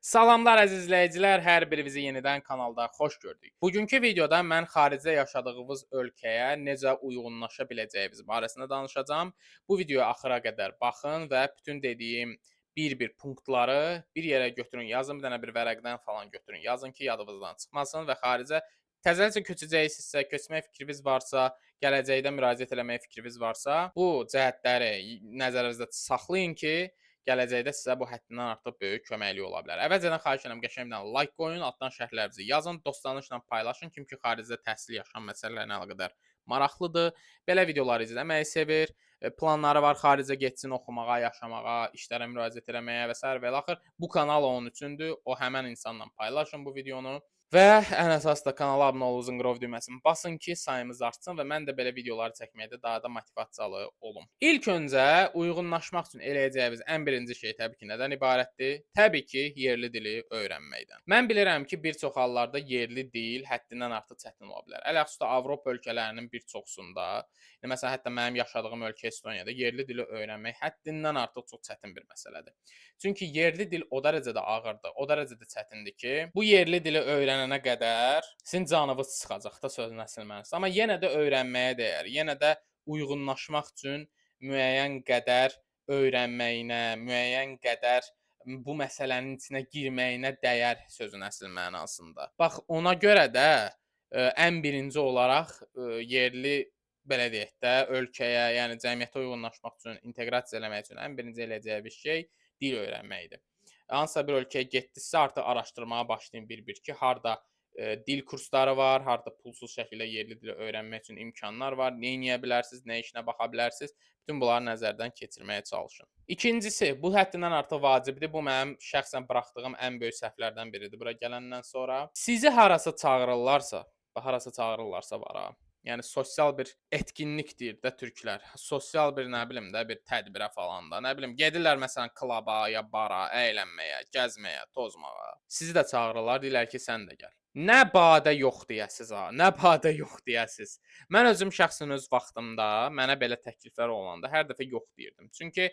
Salamlar əziz izləyicilər, hər birinizi yenidən kanalda xoş gördük. Bugünkü videoda mən xaricdə yaşadığımız ölkəyə necə uyğunlaşa biləcəyimiz barəsində danışacağam. Bu videoya axıra qədər baxın və bütün dediyim bir-bir punktları bir yerə götürün, yazın, bir dənə bir vərəqdən falan götürün, yazın ki, yadınızdan çıxmasın və xaricə təzəcə köçəcəksinizsə, köçmək fikriniz varsa, gələcəkdə müraciət eləmək fikriniz varsa, bu cəhətləri nəzərinizdə saxlayın ki, gələcəkdə sizə bu həddindən artıq böyük köməklik ola bilər. Əvvəlcədən xahiş edirəm qəşəng bir dənə like qoyun, altdan şərhlərinizi yazın, dostlarınızla paylaşın. Kim ki xaricdə təhsil yaşayan məsələlərlə əlaqədar maraqlıdır, belə videoları izləməyi sevir, planları var xaricə getsin oxumağa, yaşamağa, işlərə müraciət etməyə və sair və ilaxır. Bu kanal onun üçündür. O həmin insanla paylaşın bu videonu. Və ən əsası da kanala abunə olun, zınqrov düyməsini basın ki, sayımız artsın və mən də belə videoları çəkməkdə daha da motivasiyalı olum. İlk öncə uyğunlaşmaq üçün eləyəcəyimiz ən birinci şey təbii ki, nədən ibarətdir? Təbii ki, yerli dili öyrənməkdən. Mən bilirəm ki, bir çox hallarda yerli dil həddindən artıq çətin ola bilər. Ələxüsus Avropa ölkələrinin bir çoxsunda, məsələn, hətta mənim yaşadığım ölkə Estoniyada yerli dili öyrənmək həddindən artıq çox çətin bir məsələdir. Çünki yerli dil o dərəcədə ağırdır, o dərəcədə çətindir ki, bu yerli dili öyrənənə qədər sizin canınız çıxacaq da sözün əsl mənasında. Amma yenə də öyrənməyə dəyər. Yenə də uyğunlaşmaq üçün müəyyən qədər öyrənməyinə, müəyyən qədər bu məsələnin içinə girməyinə dəyər sözün əsl mənasında. Bax, ona görə də ən birinci olaraq yerli belə deyək də, ölkəyə, yəni cəmiyyətə uyğunlaşmaq üçün, inteqrasiya eləmək üçün ən birinci eləyəcəyiniz şey dil öyrənməkdir. Hansısa bir ölkəyə getdinizsə, artıq araşdırmağa başlayın bir-bir ki, harda dil kursları var, harda pulsuz şəkildə yerli dili öyrənmək üçün imkanlar var, nə edə bilərsiniz, nə işinə baxa bilərsiniz. Bütün bunları nəzərdən keçirməyə çalışın. İkincisi, bu həddindən artıq vacibdir. Bu mənim şəxsən buraxdığım ən böyük səhvlərdən biridir bura gələndən sonra. Sizi harasa çağırırlarsa, harasa çağırırlarsa var ha. Yəni sosial bir etkinlik deyir də türklər. Sosial bir nə bilim də bir tədbirə falan da. Nə bilim gedirlər məsələn klaba, ya bara, əylənməyə, gəzməyə, tozmağa. Sizi də çağırırlar, deyirlər ki, sən də gəl. Nə badə yox deyəsiz ha, nə badə yox deyəsiz. Mən özüm şəxsən öz vaxtımda mənə belə təkliflər olanda hər dəfə yox deyirdim. Çünki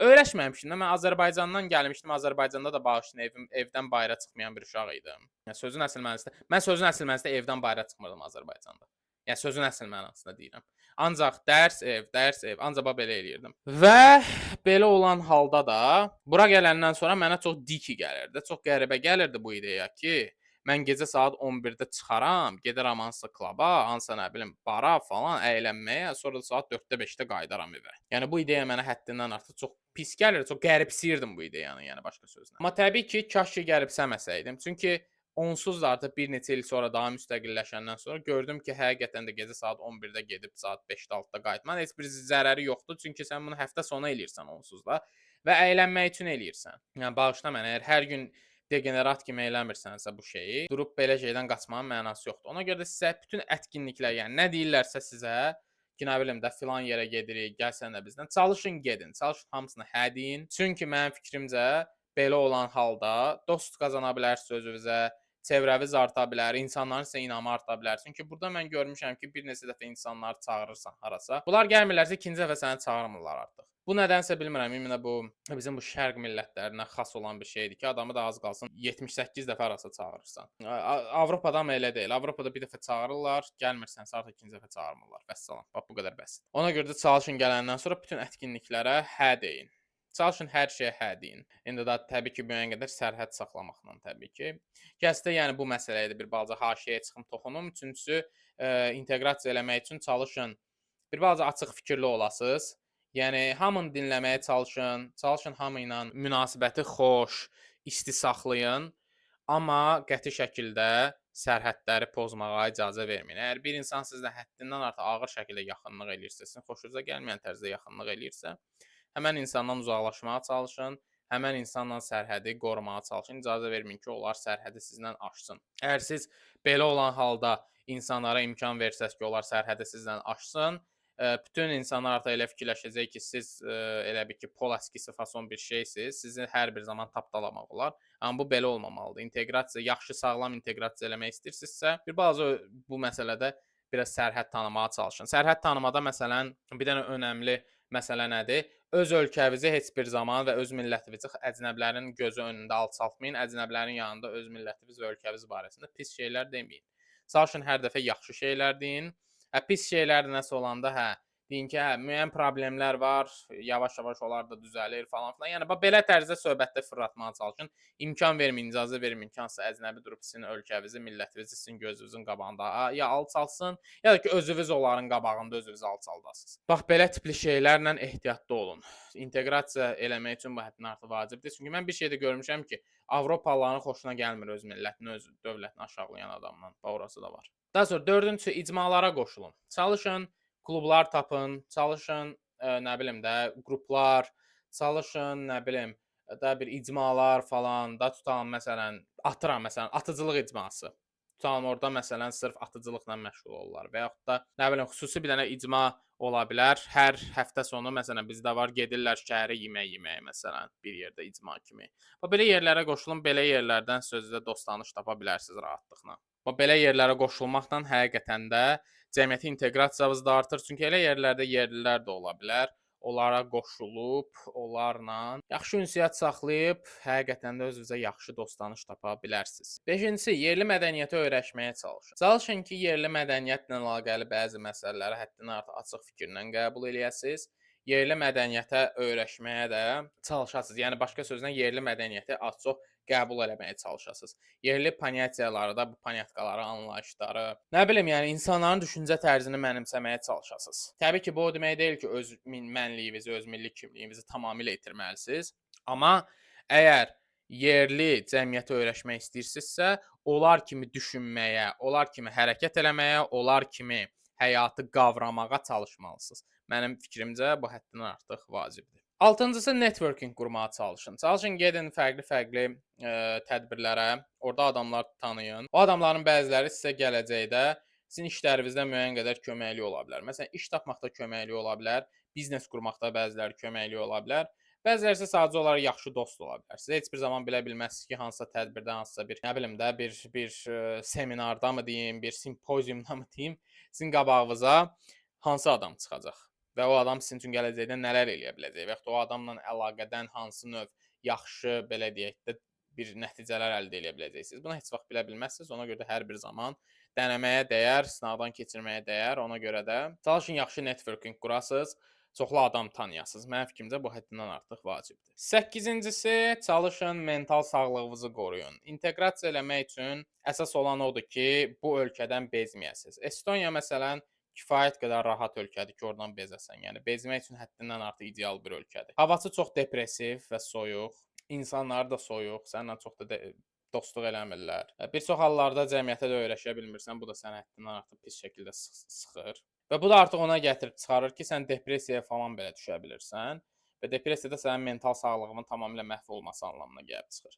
öyrəşməmişdim də mən Azərbaycandan gəlmişdim. Azərbaycanda da bağışlayın evdən bayıra çıxmayan bir uşaq idim. Yəni sözün əsl mənasında evdən bayıra çıxmırdım Azərbaycanda. Yəni sözün əsl mənasında deyirəm. Ancaq dərs, ev, ancaq belə eləyirdim. Və belə olan halda da bura gələndən sonra mənə çox diki gəlirdi. Çox qəribə gəlirdi bu ideya ki, mən gecə saat 11-də çıxaram, gedərəm hansısa klaba, hansısa nə bilim bara falan əylənməyə, sonra da saat 4-də 5-də qayıdaram evə. Yəni bu ideya mənə həddindən artıq çox pis gəlir, çox qəribsiyirdim bu ideyanı, yəni başqa sözlə. Amma təbii ki, kaş ki qəribsəməsəydim. Çünki onsuz da artıq bir neçə il sonra daha müstəqilləşəndən sonra gördüm ki, həqiqətən də gecə saat 11-də gedib saat 5-də 6-da qayıtmanın heç bir zərəri yoxdur. Çünki sən bunu həftə sonu eləyirsən onsuz da və əylənmək üçün eləyirsən. Yəni bağışla mənə, əgər hər gün degenerat kimi eləmirsənsə bu şeyi, durub belə şeydən qaçmağın mənası yoxdur. Ona görə də sizə bütün etkinliklər, yəni nə deyirlərsə sizə ki, nə bilim də filan yerə gedirik, gəlsən də bizdən. Çalışın gedin. Çalışın hamısına hə deyin. Çünki mənim fikrimcə belə olan halda dost qazana bilərsiniz özünüzə, çevrəniz arta bilər, insanların sizə inamı arta bilər. Çünki burada mən görmüşəm ki, bir neçə dəfə insanları çağırırsan harasa. Bunlar gəlmirlərsə ikinci dəfə səni çağırmırlar artıq. Bu nədənsə bilmirəm, ümumiyyətlə bu bizim bu şərq millətlərinə xas olan bir şeydir ki, adamı da az qalsın 78 dəfə arasa çağırırsan. Avropada amma elə deyil. Avropada bir dəfə çağırırlar, gəlmirsənsə artıq ikinci dəfə çağırmırlar. Vəssalam. Bax bu qədər bəs. Ona görə də çalışın gələndən sonra bütün etkinliklərə hə deyin. Çalışın hər şeyə hə deyin. İndi də təbii ki, müəyyən qədər sərhəd saxlamaqla təbii ki. Gəlsə yəni bu məsələyə də bir balaca haşiyəyə çıxım toxunum. Üçüncüsü, inteqrasiya eləmək üçün çalışın bir balaca açıq fikirli olasınız. Yəni hamını dinləməyə çalışın, çalışın hamı ilə münasibəti xoş, isti saxlayın, amma qəti şəkildə sərhədləri pozmağa icazə verməyin. Əgər bir insan sizlə həddindən artıq ağır şəkildə yaxınlıq eləyirsə, sizin xoşunuza gəlməyən tərzdə yaxınlıq eləyirsə, həmən insandan uzaqlaşmağa çalışın, həmən insanla sərhədi qorumağa çalışın. İcazə verməyin ki, onlar sərhədi sizlə aşsın. Əgər siz belə olan halda insanlara imkan versəz ki, onlar sərhədi sizlə aşsın, bütün insanlar artıq elə fikirləşəcək ki, siz elə bil ki, pol əskisi fason bir şeysiz. Sizi hər bir zaman tapdalamaq olar. Amma bu belə olmamalıdır. İnteqrasiya, yaxşı, sağlam inteqrasiya eləmək istəyirsinizsə, bir balaca bu məsələdə biraz sərhəd tanımağa çalışın. Sərhəd tanımada məsələn bir dənə önəmli Məsələ nədir? Öz ölkənizi heç bir zaman və öz millətinizi əcnəbilərin gözü önündə alçaltmayın. Əcnəbilərin yanında öz millətiniz və ölkəniz barəsində pis şeylər deməyin. Misal üçün hər dəfə yaxşı şeylər deyin. Pis şeylər nəsə olanda deyin ki, müəyyən problemlər var, yavaş-yavaş onlar da düzəlir falan filan. Yəni belə tərzdə söhbətdə fırlatmağa çalışın. İmkan verməyin, icazə verməyin ki, hansısa əcnəbi durub sizin ölkənizi, millətinizi sizin gözünüzün qabağında ya alçaltsın, ya da ki, özünüz onların qabağında özünüzü alçaldasınız. Bax, belə tipli şeylərlə ehtiyatlı olun. İnteqrasiya eləmək üçün bu həddən artıq vacibdir. Çünki mən bir şey də görmüşəm ki, Avropalıların xoşuna gəlmir öz millətini, öz dövlətini aşağılayan adamdan. Bax, orası da var. Daha sonra dördüncüsü icmalara qoşulun. Çalışın, klublar tapın, çalışın, nə bilim də, qruplar, çalışın, nə bilim, da bir icmalar falan da tutalım məsələn, atıram məsələn, atıcılıq icması. Tutalım orada məsələn sırf atıcılıqla məşğul olurlar və yaxud da nə bilim xüsusi bir dənə icma ola bilər. Hər həftə sonu məsələn bizdə var, gedirlər şəhərə yemək yeməyə məsələn bir yerdə icma kimi. Və belə yerlərə qoşulun, belə yerlərdən sözdə dost-tanış tapa bilərsiniz rahatlıqla. Və belə yerlərə qoşulmaqla həqiqətən də cəmiyyətə inteqrasiyamız da artır. Çünki elə yerlərdə yerlilər də ola bilər. Onlara qoşulub, onlarla yaxşı ünsiyyət saxlayıb, həqiqətən də özünüzə yaxşı dost-tanış tapa bilərsiniz. Beşincisi, yerli mədəniyyəti öyrəşməyə çalışın. Çalışın ki, yerli mədəniyyətlə əlaqəli bəzi məsələləri həddindən artıq açıq fikirlə qəbul eləyəsiniz. Yerli mədəniyyətə öyrəşməyə də çalışasınız. Yəni başqa sözlə yerli mədəniyyəti az-çox qəbul eləməyə çalışasınız. Yerli ponyatiyaları da, bu ponyatkaları, anlayışları, nə bilim, yəni insanların düşüncə tərzini mənimsəməyə çalışasınız. Təbii ki, bu o demək deyil ki, öz mənliyinizi, öz milli kimliyinizi tamamilə itirməlisiniz. Amma əgər yerli cəmiyyətə öyrəşmək istəyirsinizsə, onlar kimi düşünməyə, onlar kimi hərəkət eləməyə, onlar kimi həyatı qavramağa çalışmalısınız. Mənim fikrimcə bu həddindən artıq vacibdir. Altıncısı networking qurmağa çalışın. Çalışın gedin fərqli-fərqli tədbirlərə, orada adamlar tanıyın. O adamların bəziləri sizə gələcəkdə sizin işlərinizdə müəyyən qədər köməkli ola bilər. Məsələn, iş tapmaqda köməkli ola bilər, biznes qurmaqda bəziləri köməkli ola bilər. Bəziləri isə sadəcə olaraq yaxşı dost ola bilər. Siz heç bir zaman bilə bilməzsiniz ki, hansısa tədbirdə, hansısa bir, nə bilim də, bir seminarda mı deyim, bir simpoziumda mı deyim, sizin qabağınıza hansı adam çıxacaq və o adam sizin üçün gələcəkdə nələr eləyə biləcək və yaxud da o adamla əlaqədən hansı növ yaxşı, belə deyək də, bir nəticələr əldə edə biləcəksiniz. Bunu heç vaxt bilə bilməzsiniz. Ona görə də hər bir zaman denəməyə dəyər, sınavdan keçirməyə dəyər. Ona görə də çalışın yaxşı networking qurasınız, çoxlu adam tanıyasınız. Mənim fikrimcə bu həddindən artıq vacibdir. 8-incisi, çalışın mental sağlığınızı qoruyun. İnteqrasiya eləmək üçün əsas olan odur ki, bu ölkədən bezməyəsiniz. Estoniya məsələn kifayət qədər rahat ölkədir ki, oradan bezəsən. Yəni bezmək üçün həddindən artıq ideal bir ölkədir. Havası çox depressiv və soyuq, insanları da soyuq, səninlə çox da dostluq eləmirlər. Bir çox hallarda cəmiyyətə də öyrəşə bilmirsən, bu da səni həddindən artıq pis şəkildə sıxır. Və bu da artıq ona gətirib çıxarır ki, sən depressiyaya falan belə düşə bilirsən və depressiyada sənin mental sağlığının tamamilə məhv olması anlamına gəlib çıxır.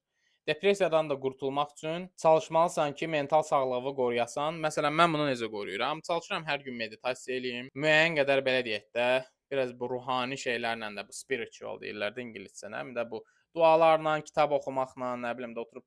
Depressiyadan da qurtulmaq üçün çalışmalısan ki, mental sağlığı qoruyasan. Məsələn, mən bunu necə qoruyuram? Çalışıram hər gün meditasiya eləyim. Müəyyən qədər belə deyək də, biraz bu ruhani şeylərlə də, bu spiritual deyirlər də ingiliscə, nə bilim də bu dualarla, kitab oxumaqla, nə bilim də oturub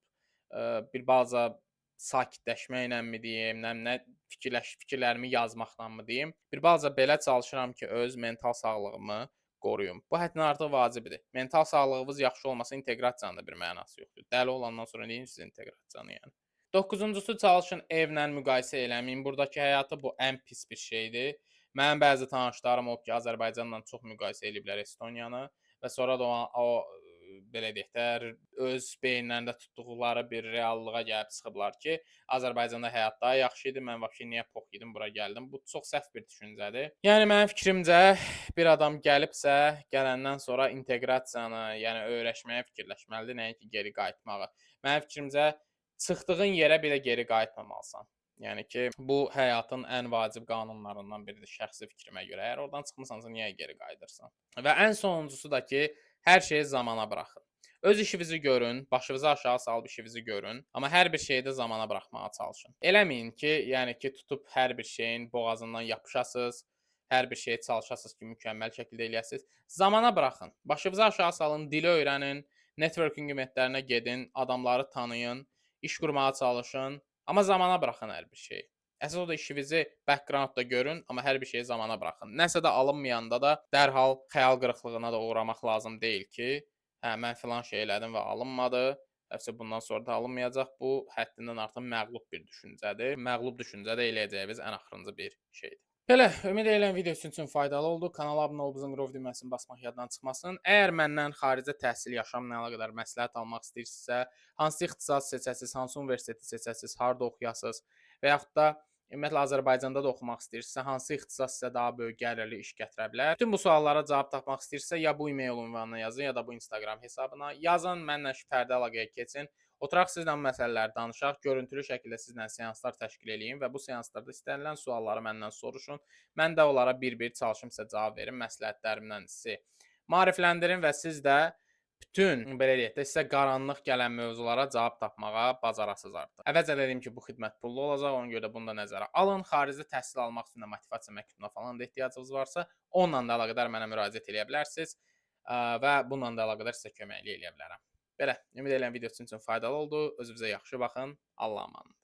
bir baza sakitləşməkləmi deyim, nə fikirlərimi yazmaqdanmı deyim. Bir baza belə çalışıram ki, öz mental sağlığımı qoruyum. Bu həddindən artıq vacibdir. Mental sağlığınız yaxşı olmasa inteqrasiyanın da bir mənası yoxdur. Dəli olandan sonra nəyin siz inteqrasiyanı yəni? 9-cusu çalışın evlə müqayisə eləməyin. Buradakı həyatı bu ən pis bir şeydir. Mənim bəzi tanışlarım olub ki, Azərbaycanla çox müqayisə eləyiblər Estoniyanı və sonra da o belə deyək də, öz beyinlərində tutduqları bir reallığa gəlib çıxıblar ki, Azərbaycanda həyat daha yaxşı idi, mən vəbşi niyə pox yedim, bura gəldim. Bu çox səhv bir düşüncədir. Yəni mənim fikrimcə bir adam gəlibsə, gələndən sonra inteqrasiyanı, yəni öyrəşməyə fikirləşməlidir, nəinki geri qayıtmağı. Mənim fikrimcə çıxdığın yerə belə geri qayıtmamalısan. Yəni ki, bu həyatın ən vacib qanunlarından biridir şəxsi fikrimə görə. Əgər oradan çıxmısansa niyə geri qayıdırsan? Və ən sonuncusu da ki, hər şeyi zamana buraxın. Öz işinizi görün, başınızı aşağı salıb işinizi görün, amma hər bir şeyi də zamana buraxmağa çalışın. Eləməyin ki, yəni ki, tutub hər bir şeyin boğazından yapışasınız, hər bir şeyə çalışasınız ki, mükəmməl şəkildə eləyəsiniz. Zamana buraxın. Başınızı aşağı salın, dili öyrənin, networking eventlərinə gedin, adamları tanıyın, iş qurmağa çalışın, amma zamana buraxın hər bir şeyi. Əsas odur işinizi backgroundda görün, amma hər bir şeyi zamana buraxın. Nəsə də alınmayanda da dərhal xəyal qırıqlığına da uğramaq lazım deyil ki, hə mən filan şey elədim və alınmadı. Hətta bundan sonra da alınmayacaq. Bu həddindən artıq məğlub bir düşüncədir. Məğlub düşüncə də eləyəcəyimiz ən axırıncı bir şeydir. Belə, ümid edirəm video sizin üçün faydalı oldu. Kanala abunə olub zınqrov düyməsini basmaq yaddan çıxmasın. Əgər məndən xaricdə təhsil yaşamla əlaqədar məsləhət almaq istəyirsinizsə, hansı ixtisas seçəsiniz, hansı universiteti seçəsiniz, harda oxuyasınız və yaxud da ümumiyyətlə Azərbaycanda da oxumaq istəyirsinizsə, hansı ixtisas sizə daha böyük gəlirli iş gətirə bilər? Bütün bu suallara cavab tapmaq istəyirsinizsə, ya bu e-mail ünvanına yazın, ya da bu Instagram hesabına yazın, mənlə fərdi əlaqəyə keçin. Oturaq sizlə məsələləri danışaq, görüntülü şəkildə sizlə seanslar təşkil edeyim və bu seanslarda istənilən sualları məndən soruşun. Mən də onlara bir-bir çalışım sizə cavab verim, məsləhətlərimdən sizi maarifləndirim və siz də bütün belə deyək də sizə qaranlıq gələn mövzulara cavab tapmağa bacarasınız artıq. Əvvəlcə dedim ki, bu xidmət pullu olacaq, ona görə də bunu da nəzərə alın. Xaricdə təhsil almaq üçün də motivasiya məktubuna falan da ehtiyacınız varsa, onunla da əlaqədar mənə müraciət edə bilərsiniz və bununla da əlaqədar sizə köməklik edə bilərəm. Belə, ümid edirəm video sizin üçün faydalı oldu. Özünüzə yaxşı baxın. Allah'a emanet.